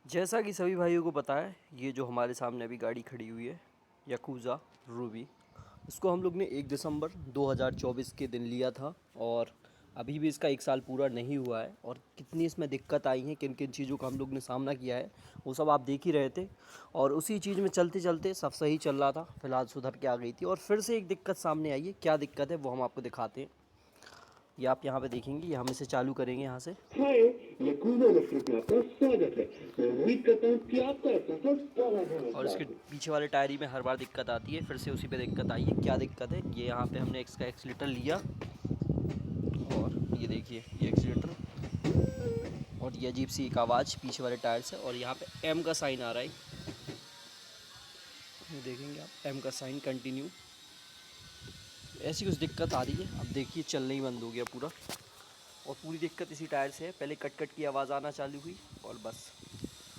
जैसा कि सभी भाइयों को पता है, ये जो हमारे सामने अभी गाड़ी खड़ी हुई है याकुज़ा रूबी, इसको हम लोग ने 1 दिसंबर 2024 के दिन लिया था और अभी भी इसका 1 साल पूरा नहीं हुआ है। और कितनी इसमें दिक्कत आई है, किन किन चीज़ों का हम लोग ने सामना किया है, वो सब आप देख ही रहे थे। और उसी चीज़ में चलते चलते सब सही चल रहा था, फिलहाल सुधर के आ गई थी और फिर से एक दिक्कत सामने आई है। क्या दिक्कत है वो हम आपको दिखाते हैं। ये आप यहाँ पे देखेंगे, ये हम इसे चालू करेंगे यहाँ से। हाय, याकुज़ा इलेक्ट्रिक में आपका स्वागत है। मैं उम्मीद करता हूँ कि आपका सफर बड़ा और इसके मजेदार हो। पीछे वाले टायरी में हर बार दिक्कत आती है, फिर से उसी पे दिक्कत आई है। क्या दिक्कत है, ये यहाँ पे हमने इसका एक्सीलेटर लिया और ये देखिए ये एक्सीलेटर, और ये अजीब सी एक आवाज़ पीछे वाले टायर से, और यहाँ पे एम का साइन आ रहा है। ये देखेंगे आप, एम का साइन कंटिन्यू। ऐसी कुछ दिक्कत आ रही है। अब देखिए चलना ही बंद हो गया पूरा, और पूरी दिक्कत इसी टायर से है। पहले कट कट की आवाज़ आना चालू हुई और बस